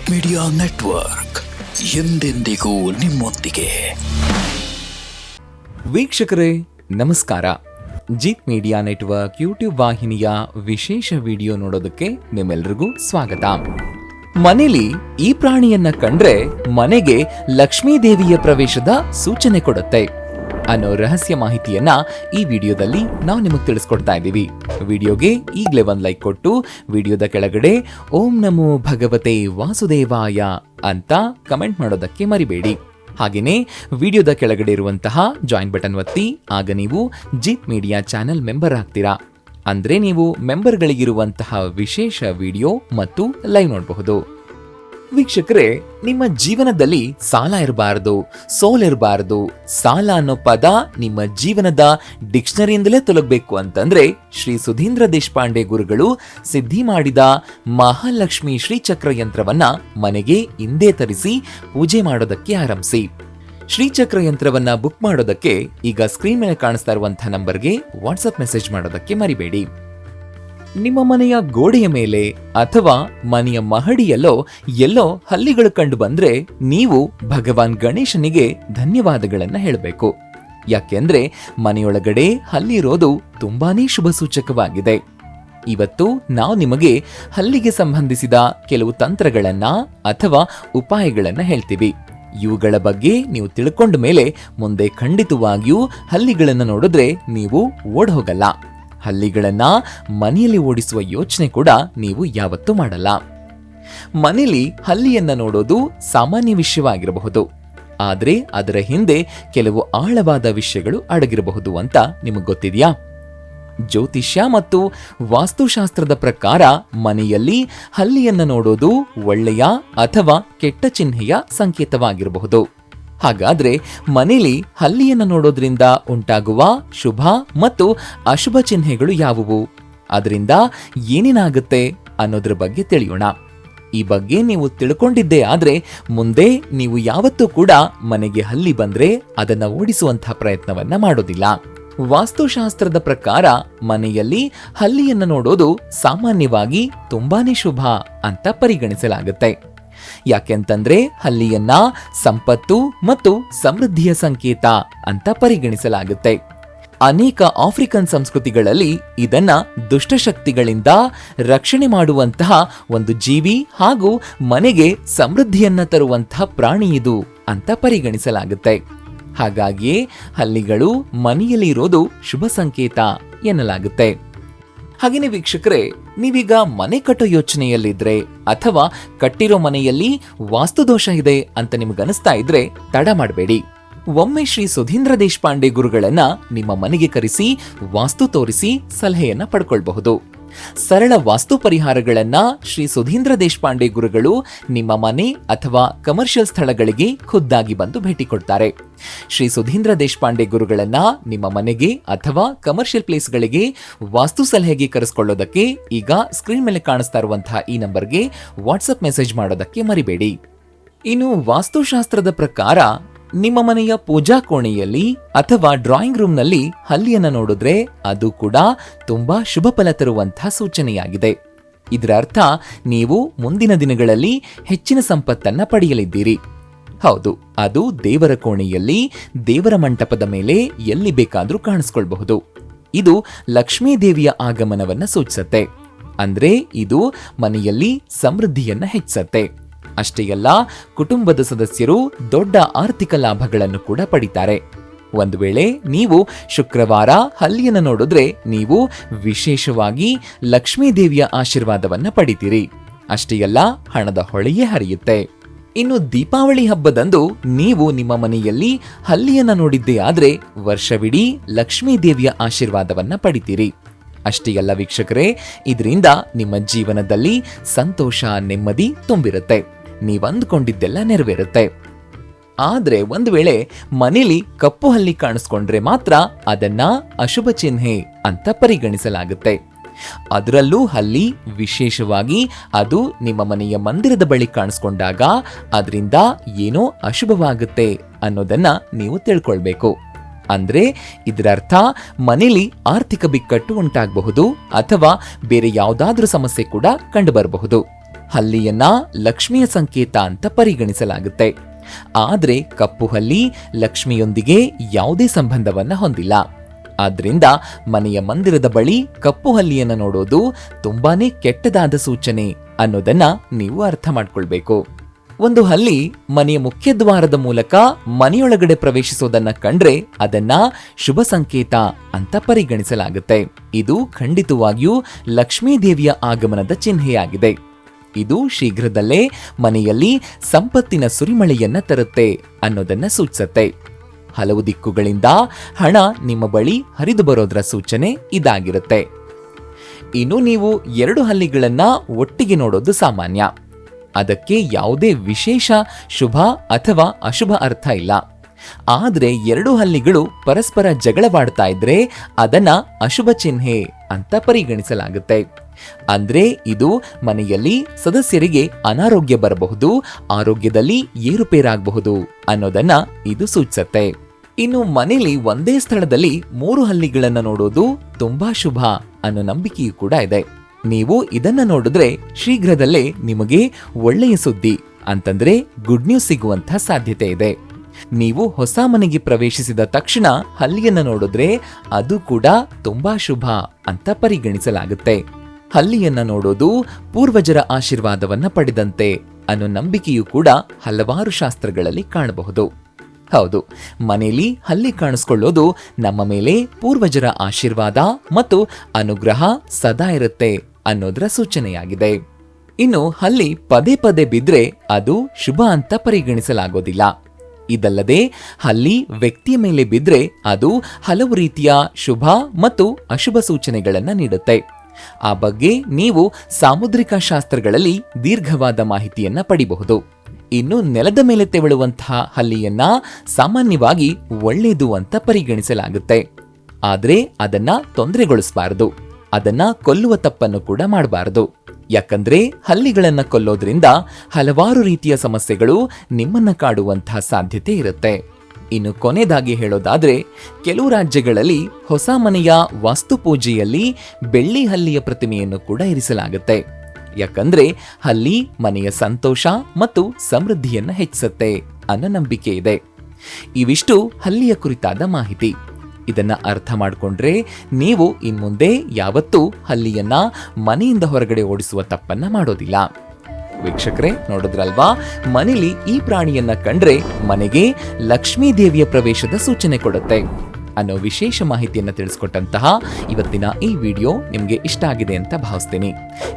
Jeet media network ಎಂದೆಂದಿಗೂ ನಿಮ್ಮೊಂದಿಗೆ. ವೀಕ್ಷಕರೇ ನಮಸ್ಕಾರ. ಜೀತ್ ಮೀಡಿಯಾ ನೆಟ್ವರ್ಕ್ ಯೂಟ್ಯೂಬ್ ವಾಹಿನಿಯ ವಿಶೇಷ ವಿಡಿಯೋ ನೋಡೋದಕ್ಕೆ ನಿಮ್ಮೆಲ್ರಿಗೂ ಸ್ವಾಗತ. ಮನೇಲಿ ಈ ಪ್ರಾಣಿಯನ್ನ ಕಂಡ್ರೆ ಮನೆಗೆ ಲಕ್ಷ್ಮೀ ದೇವಿಯ ಪ್ರವೇಶದ ಸೂಚನೆ ಕೊಡುತ್ತೆ ಅನ್ನೋ ರಹಸ್ಯ ಮಾಹಿತಿಯನ್ನ ಈ ವಿಡಿಯೋದಲ್ಲಿ ನಾವು ನಿಮಗೆ ತಿಳಿಸ್ಕೊಡ್ತಾ ಇದ್ದೀವಿ. ವಿಡಿಯೋಗೆ ಈಗಲೇ ಒಂದು ಲೈಕ್ ಕೊಟ್ಟು ವಿಡಿಯೋದ ಕೆಳಗಡೆ ಓಂ ನಮೋ ಭಗವತೆ ವಾಸುದೇವಾಯ ಅಂತ ಕಮೆಂಟ್ ಮಾಡೋದಕ್ಕೆ ಮರಿಬೇಡಿ. ಹಾಗೆಯೇ ವಿಡಿಯೋದ ಕೆಳಗಡೆ ಇರುವಂತಹ ಜಾಯಿನ್ ಬಟನ್ ಒತ್ತಿ, ಆಗ ನೀವು ಜೀತ್ ಮೀಡಿಯಾ ಚಾನೆಲ್ ಮೆಂಬರ್ ಆಗ್ತೀರಾ. ಅಂದ್ರೆ ನೀವು ಮೆಂಬರ್ಗಳಿಗಿರುವಂತಹ ವಿಶೇಷ ವಿಡಿಯೋ ಮತ್ತು ಲೈವ್ ನೋಡಬಹುದು. ವೀಕ್ಷಕರೇ, ನಿಮ್ಮ ಜೀವನದಲ್ಲಿ ಸಾಲ ಇರಬಾರದು, ಸೋಲಿರಬಾರದು. ಸಾಲ ಅನ್ನೋ ಪದ ನಿಮ್ಮ ಜೀವನದ ಡಿಕ್ಷನರಿಯಿಂದಲೇ ತೊಲಗಬೇಕು ಅಂತಂದ್ರೆ ಶ್ರೀ ಸುಧೀಂದ್ರ ದೇಶಪಾಂಡೆ ಗುರುಗಳು ಸಿದ್ಧಿ ಮಾಡಿದ ಮಹಾಲಕ್ಷ್ಮಿ ಶ್ರೀಚಕ್ರ ಯಂತ್ರವನ್ನ ಮನೆಗೆ ಹಿಂದೆ ತರಿಸಿ ಪೂಜೆ ಮಾಡೋದಕ್ಕೆ ಆರಂಭಿಸಿ. ಶ್ರೀಚಕ್ರ ಯಂತ್ರವನ್ನ ಬುಕ್ ಮಾಡೋದಕ್ಕೆ ಈಗ ಸ್ಕ್ರೀನ್ ಮೇಲೆ ಕಾಣಿಸ್ತಾ ಇರುವಂತಹ ನಂಬರ್ಗೆ ವಾಟ್ಸ್ಆಪ್ ಮೆಸೇಜ್ ಮಾಡೋದಕ್ಕೆ ಮರಿಬೇಡಿ. ನಿಮ್ಮ ಮನೆಯ ಗೋಡೆಯ ಮೇಲೆ ಅಥವಾ ಮನೆಯ ಮಹಡಿಯಲ್ಲೋ ಎಲ್ಲೋ ಹಲ್ಲಿಗಳು ಕಂಡು ಬಂದ್ರೆ ನೀವು ಭಗವಾನ್ ಗಣೇಶನಿಗೆ ಧನ್ಯವಾದಗಳನ್ನ ಹೇಳಬೇಕು. ಯಾಕೆಂದ್ರೆ ಮನೆಯೊಳಗಡೆ ಹಲ್ಲಿರೋದು ತುಂಬಾನೇ ಶುಭ ಸೂಚಕವಾಗಿದೆ. ಇವತ್ತು ನಾವು ನಿಮಗೆ ಹಲ್ಲಿಗೆ ಸಂಬಂಧಿಸಿದ ಕೆಲವು ತಂತ್ರಗಳನ್ನ ಅಥವಾ ಉಪಾಯಗಳನ್ನ ಹೇಳ್ತೀವಿ. ಇವುಗಳ ಬಗ್ಗೆ ನೀವು ತಿಳ್ಕೊಂಡ ಮೇಲೆ ಮುಂದೆ ಖಂಡಿತವಾಗಿಯೂ ಹಲ್ಲಿಗಳನ್ನ ನೋಡಿದ್ರೆ ನೀವು ಓಡ್ ಹೋಗಲ್ಲ. ಹಲ್ಲಿಗಳನ್ನ ಮನೆಯಲ್ಲಿ ಓಡಿಸುವ ಯೋಚನೆ ಕೂಡ ನೀವು ಯಾವತ್ತೂ ಮಾಡಲ್ಲ. ಮನೆಯಲ್ಲಿ ಹಲ್ಲಿಯನ್ನ ನೋಡೋದು ಸಾಮಾನ್ಯ ವಿಷಯವಾಗಿರಬಹುದು, ಆದ್ರೆ ಅದರ ಹಿಂದೆ ಕೆಲವು ಆಳವಾದ ವಿಷಯಗಳು ಅಡಗಿರಬಹುದು ಅಂತ ನಿಮಗೆ ಗೊತ್ತಿದೆಯಾ? ಜ್ಯೋತಿಷ್ಯ ಮತ್ತು ವಾಸ್ತುಶಾಸ್ತ್ರದ ಪ್ರಕಾರ ಮನೆಯಲ್ಲಿ ಹಲ್ಲಿಯನ್ನ ನೋಡೋದು ಒಳ್ಳೆಯ ಅಥವಾ ಕೆಟ್ಟ ಚಿಹ್ನೆಯ ಸಂಕೇತವಾಗಿರಬಹುದು. ಹಾಗಾದ್ರೆ ಮನೆಯಲ್ಲಿ ಹಲ್ಲಿಯನ್ನ ನೋಡೋದ್ರಿಂದ ಉಂಟಾಗುವ ಶುಭ ಮತ್ತು ಅಶುಭ ಚಿಹ್ನೆಗಳು ಯಾವುವು, ಅದರಿಂದ ಏನೇನಾಗುತ್ತೆ ಅನ್ನೋದ್ರ ಬಗ್ಗೆ ತಿಳಿಯೋಣ. ಈ ಬಗ್ಗೆ ನೀವು ತಿಳ್ಕೊಂಡಿದ್ದೇ ಆದ್ರೆ ಮುಂದೆ ನೀವು ಯಾವತ್ತೂ ಕೂಡ ಮನೆಗೆ ಹಲ್ಲಿ ಬಂದ್ರೆ ಅದನ್ನ ಓಡಿಸುವಂತಹ ಪ್ರಯತ್ನವನ್ನ ಮಾಡೋದಿಲ್ಲ. ವಾಸ್ತುಶಾಸ್ತ್ರದ ಪ್ರಕಾರ ಮನೆಯಲ್ಲಿ ಹಲ್ಲಿಯನ್ನ ನೋಡೋದು ಸಾಮಾನ್ಯವಾಗಿ ತುಂಬಾನೇ ಶುಭ ಅಂತ ಪರಿಗಣಿಸಲಾಗುತ್ತೆ. ಯಾಕೆಂತಂದ್ರೆ ಹಲ್ಲಿಯನ್ನ ಸಂಪತ್ತು ಮತ್ತು ಸಮೃದ್ಧಿಯ ಸಂಕೇತ ಅಂತ ಪರಿಗಣಿಸಲಾಗುತ್ತೆ. ಅನೇಕ ಆಫ್ರಿಕನ್ ಸಂಸ್ಕೃತಿಗಳಲ್ಲಿ ಇದನ್ನ ದುಷ್ಟಶಕ್ತಿಗಳಿಂದ ರಕ್ಷಣೆ ಮಾಡುವಂತಹ ಒಂದು ಜೀವಿ ಹಾಗೂ ಮನೆಗೆ ಸಮೃದ್ಧಿಯನ್ನ ತರುವಂತಹ ಪ್ರಾಣಿ ಇದು ಅಂತ ಪರಿಗಣಿಸಲಾಗುತ್ತೆ. ಹಾಗಾಗಿಯೇ ಹಲ್ಲಿಗಳು ಮನೆಯಲ್ಲಿ ಇರೋದು ಶುಭ ಸಂಕೇತ ಎನ್ನಲಾಗುತ್ತೆ. ಹಾಗೇನೆ ವೀಕ್ಷಕರೇ, ನೀವೀಗ ಮನೆ ಕಟ್ಟೋ ಯೋಚನೆಯಲ್ಲಿದ್ರೆ ಅಥವಾ ಕಟ್ಟಿರೋ ಮನೆಯಲ್ಲಿ ವಾಸ್ತುದೋಷ ಇದೆ ಅಂತ ನಿಮ್ಗನಿಸ್ತಾ ಇದ್ರೆ ತಡ ಮಾಡಬೇಡಿ. ಒಮ್ಮೆ ಶ್ರೀ ಸುಧೀಂದ್ರ ದೇಶಪಾಂಡೆ ಗುರುಗಳನ್ನ ನಿಮ್ಮ ಮನೆಗೆ ಕರೆಸಿ ವಾಸ್ತು ತೋರಿಸಿ ಸಲಹೆಯನ್ನ ಪಡ್ಕೊಳ್ಬಹುದು. ಸರಳ ವಾಸ್ತು ಪರಿಹಾರಗಳನ್ನ ಶ್ರೀ ಸುಧೀಂದ್ರ ದೇಶಪಾಂಡೆ ಗುರುಗಳು ನಿಮ್ಮ ಮನೆ ಅಥವಾ ಕಮರ್ಷಿಯಲ್ ಸ್ಥಳಗಳಿಗೆ ಖುದ್ದಾಗಿ ಬಂದು ಭೇಟಿ ಕೊಡ್ತಾರೆ. ಶ್ರೀ ಸುಧೀಂದ್ರ ದೇಶಪಾಂಡೆ ಗುರುಗಳನ್ನ ನಿಮ್ಮ ಮನೆಗೆ ಅಥವಾ ಕಮರ್ಷಿಯಲ್ ಪ್ಲೇಸ್ಗಳಿಗೆ ವಾಸ್ತು ಸಲಹೆಗೆ ಕರೆಸ್ಕೊಳ್ಳೋದಕ್ಕೆ ಈಗ ಸ್ಕ್ರೀನ್ ಮೇಲೆ ಕಾಣಿಸ್ತಾ ಇರುವಂತಹ ಈ ನಂಬರ್ಗೆ ವಾಟ್ಸ್ಆಪ್ ಮೆಸೇಜ್ ಮಾಡೋದಕ್ಕೆ ಮರಿಬೇಡಿ. ಇನ್ನು ವಾಸ್ತುಶಾಸ್ತ್ರದ ಪ್ರಕಾರ ನಿಮ್ಮ ಮನೆಯ ಪೂಜಾ ಕೋಣೆಯಲ್ಲಿ ಅಥವಾ ಡ್ರಾಯಿಂಗ್ ರೂಮ್ನಲ್ಲಿ ಹಲ್ಲಿಯನ್ನ ನೋಡಿದ್ರೆ ಅದು ಕೂಡ ತುಂಬಾ ಶುಭ ಫಲ ತರುವಂತಹ ಸೂಚನೆಯಾಗಿದೆ. ಇದರ ಅರ್ಥ ನೀವು ಮುಂದಿನ ದಿನಗಳಲ್ಲಿ ಹೆಚ್ಚಿನ ಸಂಪತ್ತನ್ನ ಪಡೆಯಲಿದ್ದೀರಿ. ಹೌದು, ಅದು ದೇವರ ಕೋಣೆಯಲ್ಲಿ, ದೇವರ ಮಂಟಪದ ಮೇಲೆ ಎಲ್ಲಿ ಬೇಕಾದ್ರೂ ಕಾಣಿಸ್ಕೊಳ್ಬಹುದು. ಇದು ಲಕ್ಷ್ಮೀ ದೇವಿಯ ಆಗಮನವನ್ನ ಸೂಚಿಸುತ್ತೆ. ಅಂದ್ರೆ ಇದು ಮನೆಯಲ್ಲಿ ಸಮೃದ್ಧಿಯನ್ನ ಹೆಚ್ಚಿಸುತ್ತೆ. ಅಷ್ಟೇ ಅಲ್ಲ, ಕುಟುಂಬದ ಸದಸ್ಯರು ದೊಡ್ಡ ಆರ್ಥಿಕ ಲಾಭಗಳನ್ನು ಕೂಡ ಪಡಿತಾರೆ. ಒಂದು ವೇಳೆ ನೀವು ಶುಕ್ರವಾರ ಹಲ್ಲಿಯನ್ನ ನೋಡಿದ್ರೆ ನೀವು ವಿಶೇಷವಾಗಿ ಲಕ್ಷ್ಮೀ ದೇವಿಯ ಆಶೀರ್ವಾದವನ್ನ ಪಡಿತೀರಿ. ಅಷ್ಟೇ ಅಲ್ಲ, ಹಣದ ಹೊಳೆಯೇ ಹರಿಯುತ್ತೆ. ಇನ್ನು ದೀಪಾವಳಿ ಹಬ್ಬದಂದು ನೀವು ನಿಮ್ಮ ಮನೆಯಲ್ಲಿ ಹಲ್ಲಿಯನ್ನ ನೋಡಿದ್ದೇ ಆದ್ರೆ ವರ್ಷವಿಡೀ ಲಕ್ಷ್ಮೀ ದೇವಿಯ ಆಶೀರ್ವಾದವನ್ನ ಪಡಿತೀರಿ. ಅಷ್ಟೇ ಅಲ್ಲ ವೀಕ್ಷಕರೇ, ಇದರಿಂದ ನಿಮ್ಮ ಜೀವನದಲ್ಲಿ ಸಂತೋಷ, ನೆಮ್ಮದಿ ತುಂಬಿರುತ್ತೆ. ನೀವಂದ್ಕೊಂಡಿದ್ದೆಲ್ಲ ನೆರವೇರುತ್ತೆ. ಆದ್ರೆ ಒಂದು ವೇಳೆ ಮನೇಲಿ ಕಪ್ಪು ಹಲ್ಲಿ ಕಾಣಿಸ್ಕೊಂಡ್ರೆ ಮಾತ್ರ ಅದನ್ನ ಅಶುಭ ಚಿಹ್ನೆ ಅಂತ ಪರಿಗಣಿಸಲಾಗುತ್ತೆ. ಅದರಲ್ಲೂ ಹಲ್ಲಿ ವಿಶೇಷವಾಗಿ ಅದು ನಿಮ್ಮ ಮನೆಯ ಮಂದಿರದ ಬಳಿ ಕಾಣಿಸ್ಕೊಂಡಾಗ ಅದರಿಂದ ಏನೋ ಅಶುಭವಾಗುತ್ತೆ ಅನ್ನೋದನ್ನ ನೀವು ತಿಳ್ಕೊಳ್ಬೇಕು. ಅಂದ್ರೆ ಇದರ ಅರ್ಥ ಮನೇಲಿ ಆರ್ಥಿಕ ಬಿಕ್ಕಟ್ಟು ಉಂಟಾಗಬಹುದು ಅಥವಾ ಬೇರೆ ಯಾವುದಾದ್ರೂ ಸಮಸ್ಯೆ ಕೂಡ ಕಂಡು ಬರಬಹುದು. ಹಲ್ಲಿಯನ್ನ ಲಕ್ಷ್ಮಿಯ ಸಂಕೇತ ಅಂತ ಪರಿಗಣಿಸಲಾಗುತ್ತೆ. ಆದ್ರೆ ಕಪ್ಪು ಹಲ್ಲಿ ಲಕ್ಷ್ಮಿಯೊಂದಿಗೆ ಯಾವುದೇ ಸಂಬಂಧವನ್ನ ಹೊಂದಿಲ್ಲ. ಆದ್ರಿಂದ ಮನೆಯ ಮಂದಿರದ ಬಳಿ ಕಪ್ಪು ಹಲ್ಲಿಯನ್ನ ನೋಡೋದು ತುಂಬಾನೇ ಕೆಟ್ಟದಾದ ಸೂಚನೆ ಅನ್ನೋದನ್ನ ನೀವು ಅರ್ಥ ಮಾಡ್ಕೊಳ್ಬೇಕು. ಒಂದು ಹಲ್ಲಿ ಮನೆಯ ಮುಖ್ಯ ದ್ವಾರದ ಮೂಲಕ ಮನೆಯೊಳಗಡೆ ಪ್ರವೇಶಿಸೋದನ್ನ ಕಂಡ್ರೆ ಅದನ್ನ ಶುಭ ಸಂಕೇತ ಅಂತ ಪರಿಗಣಿಸಲಾಗುತ್ತೆ. ಇದು ಖಂಡಿತವಾಗಿಯೂ ಲಕ್ಷ್ಮೀ ದೇವಿಯ ಆಗಮನದ ಚಿಹ್ನೆಯಾಗಿದೆ. ಇದು ಶೀಘ್ರದಲ್ಲೇ ಮನೆಯಲ್ಲಿ ಸಂಪತ್ತಿನ ಸುರಿಮಳೆಯನ್ನ ತರುತ್ತೆ ಅನ್ನೋದನ್ನ ಸೂಚಿಸುತ್ತೆ. ಹಲವು ದಿಕ್ಕುಗಳಿಂದ ಹಣ ನಿಮ್ಮ ಬಳಿ ಹರಿದು ಬರೋದ್ರ ಸೂಚನೆ ಇದಾಗಿರುತ್ತೆ. ಇನ್ನು ನೀವು 2 ಹಲ್ಲಿಗಳನ್ನ ಒಟ್ಟಿಗೆ ನೋಡೋದು ಸಾಮಾನ್ಯ. ಅದಕ್ಕೆ ಯಾವುದೇ ವಿಶೇಷ ಶುಭ ಅಥವಾ ಅಶುಭ ಅರ್ಥ ಇಲ್ಲ. ಆದ್ರೆ 2 ಹಲ್ಲಿಗಳು ಪರಸ್ಪರ ಜಗಳವಾಡ್ತಾ ಇದ್ರೆ ಅದನ್ನ ಅಶುಭ ಚಿಹ್ನೆ ಅಂತ ಪರಿಗಣಿಸಲಾಗುತ್ತೆ. ಅಂದ್ರೆ ಇದು ಮನೆಯಲ್ಲಿ ಸದಸ್ಯರಿಗೆ ಅನಾರೋಗ್ಯ ಬರಬಹುದು, ಆರೋಗ್ಯದಲ್ಲಿ ಏರುಪೇರಾಗಬಹುದು ಅನ್ನೋದನ್ನ ಇದು ಸೂಚಿಸುತ್ತೆ. ಇನ್ನು ಮನೆಯಲ್ಲಿ ಒಂದೇ ಸ್ಥಳದಲ್ಲಿ 3 ಹಲ್ಲಿಗಳನ್ನ ನೋಡೋದು ತುಂಬಾ ಶುಭ ಅನ್ನೋ ನಂಬಿಕೆಯೂ ಕೂಡ ಇದೆ. ನೀವು ಇದನ್ನ ನೋಡಿದ್ರೆ ಶೀಘ್ರದಲ್ಲೇ ನಿಮಗೆ ಒಳ್ಳೆಯ ಸುದ್ದಿ ಅಂತಂದ್ರೆ ಗುಡ್ ನ್ಯೂಸ್ ಸಿಗುವಂತಹ ಸಾಧ್ಯತೆ ಇದೆ. ನೀವು ಹೊಸ ಮನೆಗೆ ಪ್ರವೇಶಿಸಿದ ತಕ್ಷಣ ಹಲ್ಲಿಯನ್ನ ನೋಡಿದ್ರೆ ಅದು ಕೂಡ ತುಂಬಾ ಶುಭ ಅಂತ ಪರಿಗಣಿಸಲಾಗುತ್ತೆ. ಹಲ್ಲಿಯನ್ನ ನೋಡೋದು ಪೂರ್ವಜರ ಆಶೀರ್ವಾದವನ್ನ ಪಡೆದಂತೆ ಅನ್ನೋ ನಂಬಿಕೆಯೂ ಕೂಡ ಹಲವಾರು ಶಾಸ್ತ್ರಗಳಲ್ಲಿ ಕಾಣಬಹುದು. ಹೌದು, ಮನೆಯಲ್ಲಿ ಹಲ್ಲಿ ಕಾಣಿಸ್ಕೊಳ್ಳೋದು ನಮ್ಮ ಮೇಲೆ ಪೂರ್ವಜರ ಆಶೀರ್ವಾದ ಮತ್ತು ಅನುಗ್ರಹ ಸದಾ ಇರುತ್ತೆ ಅನ್ನೋದರ ಸೂಚನೆಯಾಗಿದೆ. ಇನ್ನು ಹಲ್ಲಿ ಪದೇ ಪದೇ ಬಿದ್ರೆ ಅದು ಶುಭ ಅಂತ ಪರಿಗಣಿಸಲಾಗೋದಿಲ್ಲ. ಇದಲ್ಲದೆ ಹಲ್ಲಿ ವ್ಯಕ್ತಿಯ ಮೇಲೆ ಬಿದ್ರೆ ಅದು ಹಲವು ರೀತಿಯ ಶುಭ ಮತ್ತು ಅಶುಭ ಸೂಚನೆಗಳನ್ನ ನೀಡುತ್ತೆ. ಆ ಬಗ್ಗೆ ನೀವು ಸಾಮುದ್ರಿಕ ಶಾಸ್ತ್ರಗಳಲ್ಲಿ ದೀರ್ಘವಾದ ಮಾಹಿತಿಯನ್ನ ಪಡಿಬಹುದು. ಇನ್ನು ನೆಲದ ಮೇಲೆ ತೆವಳುವಂತಹ ಹಲ್ಲಿಯನ್ನ ಸಾಮಾನ್ಯವಾಗಿ ಒಳ್ಳೆಯದು ಅಂತ ಪರಿಗಣಿಸಲಾಗುತ್ತೆ. ಆದ್ರೆ ಅದನ್ನ ತೊಂದರೆಗೊಳಿಸಬಾರದು, ಅದನ್ನ ಕೊಲ್ಲುವ ತಪ್ಪನ್ನು ಕೂಡ ಮಾಡಬಾರದು. ಯಾಕಂದ್ರೆ ಹಲ್ಲಿಗಳನ್ನ ಕೊಲ್ಲೋದ್ರಿಂದ ಹಲವಾರು ರೀತಿಯ ಸಮಸ್ಯೆಗಳು ನಿಮ್ಮನ್ನ ಕಾಡುವಂತಹ ಸಾಧ್ಯತೆ ಇರುತ್ತೆ. ಇನ್ನು ಕೊನೆಯದಾಗಿ ಹೇಳೋದಾದ್ರೆ, ಕೆಲವು ರಾಜ್ಯಗಳಲ್ಲಿ ಹೊಸ ಮನೆಯ ವಾಸ್ತುಪೂಜೆಯಲ್ಲಿ ಬೆಳ್ಳಿ ಹಲ್ಲಿಯ ಪ್ರತಿಮೆಯನ್ನು ಕೂಡ ಇರಿಸಲಾಗುತ್ತೆ. ಯಾಕಂದ್ರೆ ಹಲ್ಲಿ ಮನೆಯ ಸಂತೋಷ ಮತ್ತು ಸಮೃದ್ಧಿಯನ್ನ ಹೆಚ್ಚಿಸುತ್ತೆ ಅನ್ನೋ ನಂಬಿಕೆ ಇದೆ. ಇವಿಷ್ಟು ಹಲ್ಲಿಯ ಕುರಿತಾದ ಮಾಹಿತಿ. ಇದನ್ನ ಅರ್ಥ ಮಾಡ್ಕೊಂಡ್ರೆ ನೀವು ಇನ್ಮುಂದೆ ಯಾವತ್ತೂ ಹಲ್ಲಿಯನ್ನ ಮನೆಯಿಂದ ಹೊರಗಡೆ ಓಡಿಸುವ ತಪ್ಪನ್ನ ಮಾಡೋದಿಲ್ಲ. ವೀಕ್ಷಕರೇ, ನೋಡಿದ್ರಲ್ವಾ, ಮನೇಲಿ ಈ ಪ್ರಾಣಿಯನ್ನ ಕಂಡ್ರೆ ಮನೆಗೆ ಲಕ್ಷ್ಮೀ ದೇವಿಯ ಪ್ರವೇಶದ ಸೂಚನೆ ಕೊಡುತ್ತೆ ಅನ್ನೋ ವಿಶೇಷ ಮಾಹಿತಿಯನ್ನು ತಿಳಿಸ್ಕೊಟ್ಟಂತಹ ಇವತ್ತಿನ ಈ ವಿಡಿಯೋ ನಿಮಗೆ ಇಷ್ಟ ಆಗಿದೆ ಅಂತ ಭಾವಿಸ್ತೀನಿ.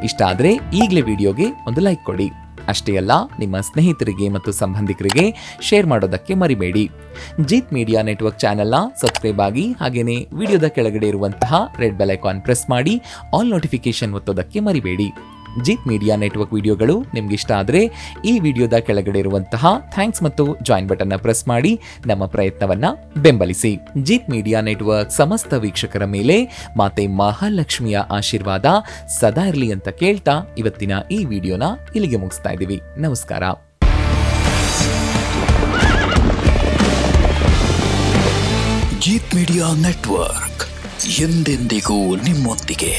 ಇಷ್ಟ ಆದ್ರೆ ಈಗಲೇ ವಿಡಿಯೋಗೆ ಒಂದು ಲೈಕ್ ಕೊಡಿ. ಅಷ್ಟೇ ಅಲ್ಲ, ನಿಮ್ಮ ಸ್ನೇಹಿತರಿಗೆ ಮತ್ತು ಸಂಬಂಧಿಕರಿಗೆ ಶೇರ್ ಮಾಡೋದಕ್ಕೆ ಮರಿಬೇಡಿ. ಜೀತ್ ಮೀಡಿಯಾ ನೆಟ್ವರ್ಕ್ ಚಾನೆಲ್ನ ಸಬ್ಸ್ಕ್ರೈಬ್ ಆಗಿ, ಹಾಗೇನೆ ವಿಡಿಯೋದ ಕೆಳಗಡೆ ಇರುವಂತಹ ರೆಡ್ ಬೆಲ್ ಐಕಾನ್ ಪ್ರೆಸ್ ಮಾಡಿ ಆಲ್ ನೋಟಿಫಿಕೇಶನ್ ಒತ್ತೋದಕ್ಕೆ ಮರಿಬೇಡಿ. ಜೀತ್ ಮೀಡಿಯಾ ನೆಟ್ವರ್ಕ್ ವಿಡಿಯೋಗಳು ನಿಮ್ಗೆ ಇಷ್ಟ ಆದರೆ ಈ ವಿಡಿಯೋದ ಕೆಳಗಡೆ ಇರುವಂತಹ ಥ್ಯಾಂಕ್ಸ್ ಮತ್ತು ಜಾಯಿನ್ ಬಟನ್ನ ಪ್ರೆಸ್ ಮಾಡಿ ನಮ್ಮ ಪ್ರಯತ್ನವನ್ನ ಬೆಂಬಲಿಸಿ. ಜೀತ್ ಮೀಡಿಯಾ ನೆಟ್ವರ್ಕ್ ಸಮಸ್ತ ವೀಕ್ಷಕರ ಮೇಲೆ ಮಾತೆ ಮಹಾಲಕ್ಷ್ಮಿಯ ಆಶೀರ್ವಾದ ಸದಾ ಇರಲಿ ಅಂತ ಕೇಳ್ತಾ ಇವತ್ತಿನ ಈ ವಿಡಿಯೋನ ಇಲ್ಲಿಗೆ ಮುಗಿಸ್ತಾ ಇದ್ದೀವಿ. ನಮಸ್ಕಾರ. ಜೀತ್ ಮೀಡಿಯಾ ನೆಟ್ವರ್ಕ್ ಎಂದೆಂದಿಗೂ ನಿಮ್ಮೊಂದಿಗೆ.